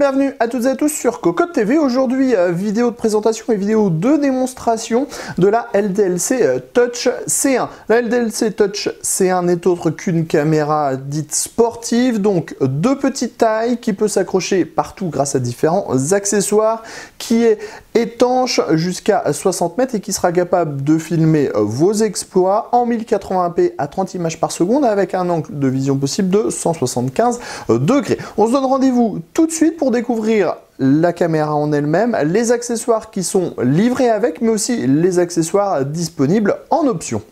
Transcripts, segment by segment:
bienvenue à toutes et à tous sur Cocotte TV. Aujourd'hui, vidéo de présentation et vidéo de démonstration de la LDLC Touch C1. La LDLC Touch C1 n'est autre qu'une caméra dite sportive, donc de petite taille, qui peut s'accrocher partout grâce à différents accessoires, qui est étanche jusqu'à 60 mètres et qui sera capable de filmer vos exploits en 1080p à 30 images par seconde avec un angle de vision possible de 175 degrés. On se donne rendez-vous tout de suite pour découvrir la caméra en elle-même, les accessoires qui sont livrés avec, mais aussi les accessoires disponibles en option.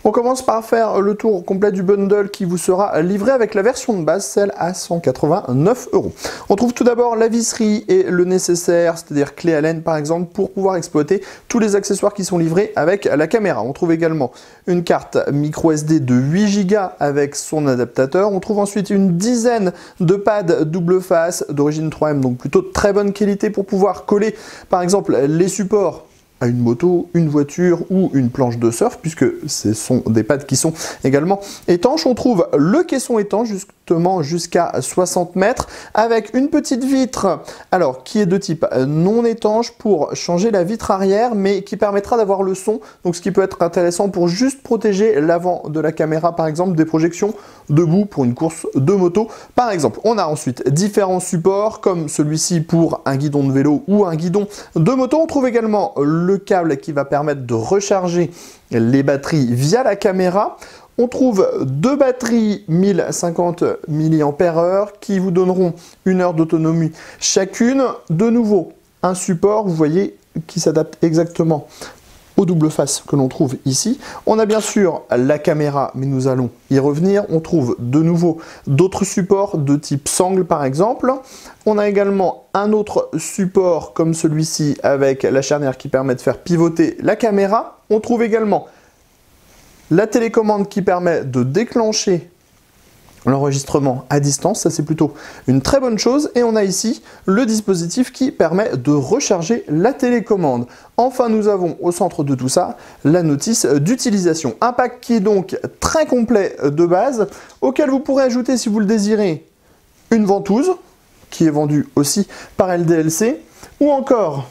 On commence par faire le tour complet du bundle qui vous sera livré avec la version de base, celle à 189 €. On trouve tout d'abord la visserie et le nécessaire, c'est-à-dire clé Allen par exemple, pour pouvoir exploiter tous les accessoires qui sont livrés avec la caméra. On trouve également une carte micro SD de 8 Go avec son adaptateur. On trouve ensuite une dizaine de pads double face d'origine 3M, donc plutôt de très bonne qualité pour pouvoir coller par exemple les supports à une moto, une voiture ou une planche de surf, puisque ce sont des pads qui sont également étanches. On trouve le caisson étanche justement jusqu'à 60 mètres avec une petite vitre alors qui est de type non étanche pour changer la vitre arrière, mais qui permettra d'avoir le son, donc ce qui peut être intéressant pour juste protéger l'avant de la caméra par exemple des projections debout pour une course de moto par exemple. On a ensuite différents supports comme celui-ci pour un guidon de vélo ou un guidon de moto. On trouve également le câble qui va permettre de recharger les batteries via la caméra. On trouve deux batteries 1050 mAh qui vous donneront 1 heure d'autonomie chacune. De nouveau, un support, vous voyez, qui s'adapte exactement au double face que l'on trouve ici. On a bien sûr la caméra, mais nous allons y revenir. On trouve de nouveau d'autres supports de type sangle par exemple. On a également un autre support comme celui-ci avec la charnière qui permet de faire pivoter la caméra. On trouve également la télécommande qui permet de déclencher l'enregistrement à distance, ça c'est plutôt une très bonne chose. Et on a ici le dispositif qui permet de recharger la télécommande. Enfin, nous avons au centre de tout ça la notice d'utilisation. Un pack qui est donc très complet de base, auquel vous pourrez ajouter, si vous le désirez, une ventouse, qui est vendue aussi par LDLC, ou encore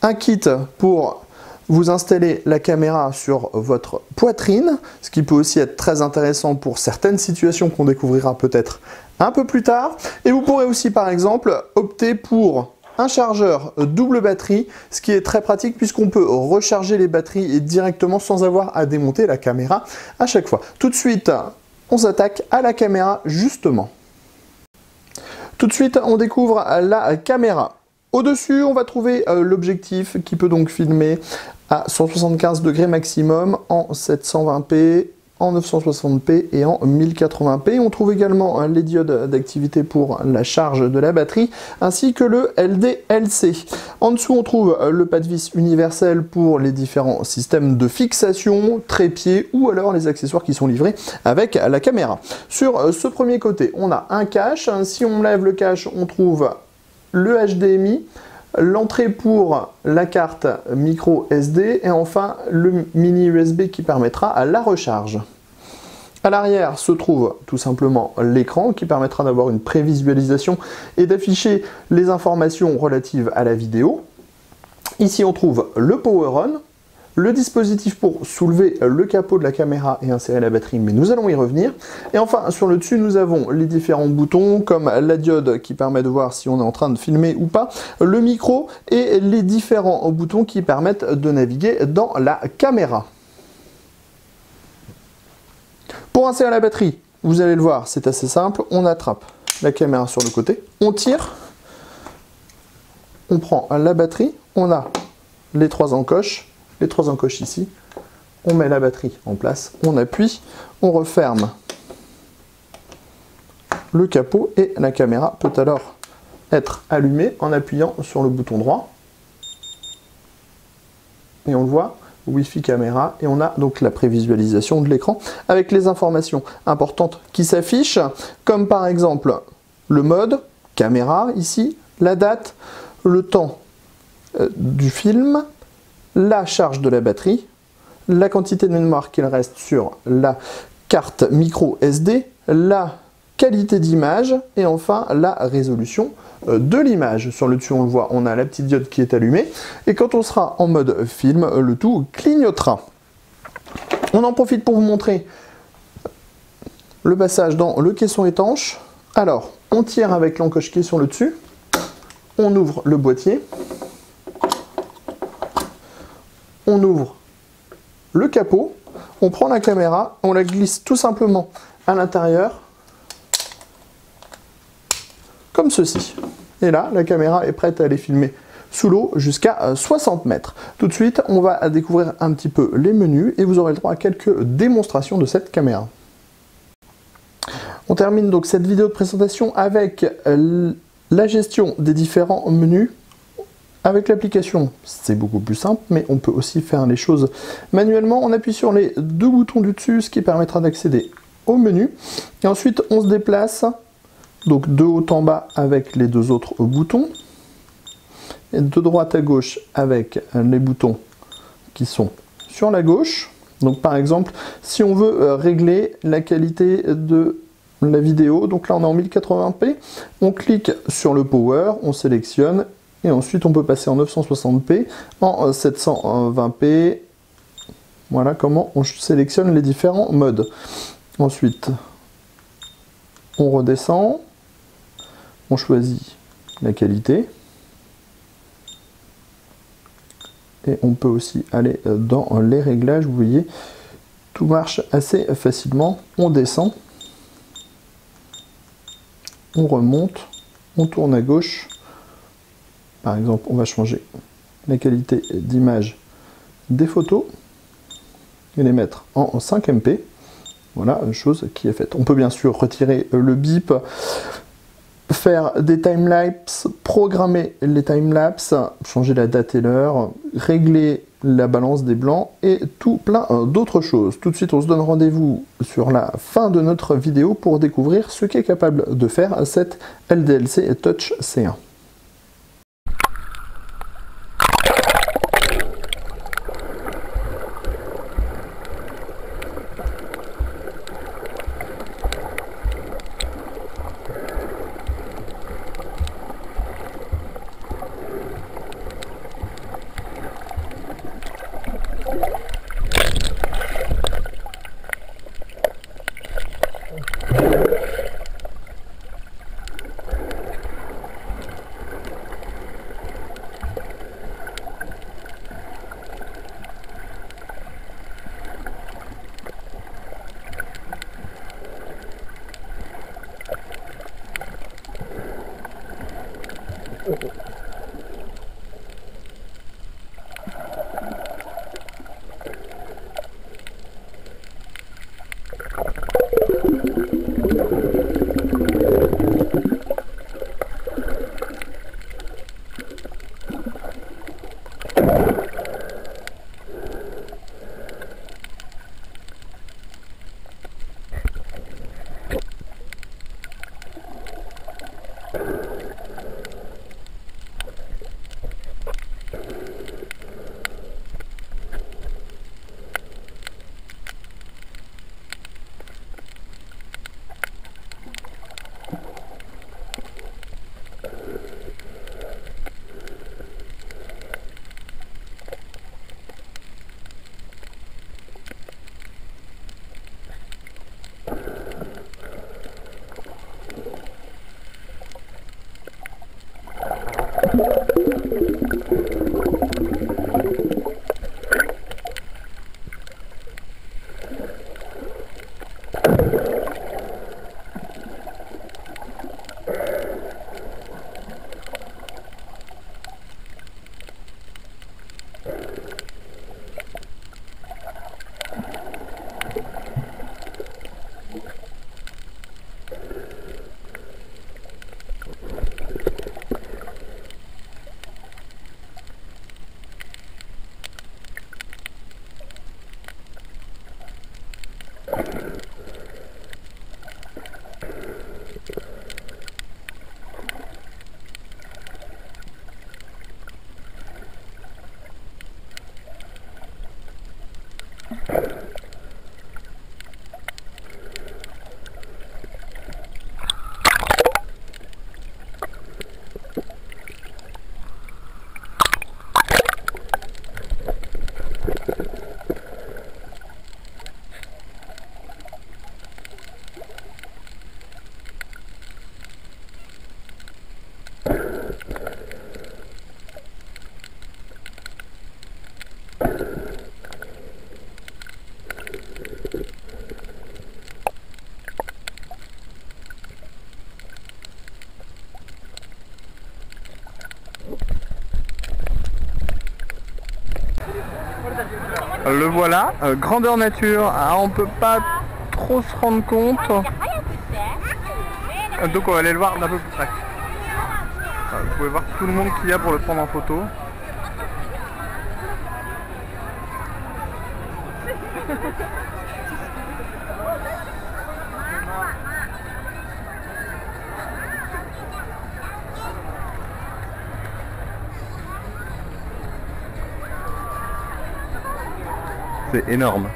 un kit pour vous installez la caméra sur votre poitrine, ce qui peut aussi être très intéressant pour certaines situations qu'on découvrira peut-être un peu plus tard. Et vous pourrez aussi par exemple opter pour un chargeur double batterie, ce qui est très pratique puisqu'on peut recharger les batteries directement sans avoir à démonter la caméra à chaque fois. Tout de suite, on s'attaque à la caméra justement. Tout de suite, on découvre la caméra. Au-dessus, on va trouver l'objectif qui peut donc filmer à 175 degrés maximum en 720p, en 960p et en 1080p. On trouve également les diodes d'activité pour la charge de la batterie, ainsi que le LDLC. En dessous, on trouve le pas de vis universel pour les différents systèmes de fixation, trépied ou alors les accessoires qui sont livrés avec la caméra. Sur ce premier côté, on a un cache. Si on lève le cache, on trouve le HDMI, l'entrée pour la carte micro SD et enfin le mini USB qui permettra à la recharge. À l'arrière se trouve tout simplement l'écran qui permettra d'avoir une prévisualisation et d'afficher les informations relatives à la vidéo. Ici on trouve le Power On, le dispositif pour soulever le capot de la caméra et insérer la batterie, mais nous allons y revenir. Et enfin, sur le dessus, nous avons les différents boutons, comme la diode qui permet de voir si on est en train de filmer ou pas, le micro et les différents boutons qui permettent de naviguer dans la caméra. Pour insérer la batterie, vous allez le voir, c'est assez simple. On attrape la caméra sur le côté, on tire, on prend la batterie, on a les trois encoches ici, on met la batterie en place, on appuie, on referme le capot et la caméra peut alors être allumée en appuyant sur le bouton droit. Et on le voit, Wi-Fi caméra, et on a donc la prévisualisation de l'écran avec les informations importantes qui s'affichent, comme par exemple le mode, caméra ici, la date, le temps du film, la charge de la batterie, la quantité de mémoire qu'il reste sur la carte micro SD, la qualité d'image et enfin la résolution de l'image. Sur le dessus, on le voit, on a la petite diode qui est allumée et quand on sera en mode film, le tout clignotera. On en profite pour vous montrer le passage dans le caisson étanche. Alors, on tire avec l'encoche qui est sur le dessus, on ouvre le boîtier, on ouvre le capot, on prend la caméra, on la glisse tout simplement à l'intérieur, comme ceci. Et là, la caméra est prête à aller filmer sous l'eau jusqu'à 60 mètres. Tout de suite, on va découvrir un petit peu les menus et vous aurez le droit à quelques démonstrations de cette caméra. On termine donc cette vidéo de présentation avec la gestion des différents menus. Avec l'application, c'est beaucoup plus simple, mais on peut aussi faire les choses manuellement. On appuie sur les deux boutons du dessus, ce qui permettra d'accéder au menu. Et ensuite, on se déplace donc de haut en bas avec les deux autres boutons. Et de droite à gauche avec les boutons qui sont sur la gauche. Donc par exemple, si on veut régler la qualité de la vidéo, donc là on est en 1080p, on clique sur le power, on sélectionne et ensuite on peut passer en 960p, en 720p. Voilà comment on sélectionne les différents modes. Ensuite, on redescend, on choisit la qualité. Et on peut aussi aller dans les réglages, vous voyez, tout marche assez facilement. On descend, on remonte, on tourne à gauche. Par exemple, on va changer la qualité d'image des photos et les mettre en 5MP. Voilà, chose qui est faite. On peut bien sûr retirer le bip, faire des timelapses, programmer les timelapses, changer la date et l'heure, régler la balance des blancs et tout plein d'autres choses. Tout de suite, on se donne rendez-vous sur la fin de notre vidéo pour découvrir ce qu'est capable de faire cette LDLC Touch C1. Le voilà, grandeur nature, ah, on peut pas trop se rendre compte. Donc on va aller le voir d'un peu plus près. Vous pouvez voir tout le monde qu'il y a pour le prendre en photo. C'est énorme.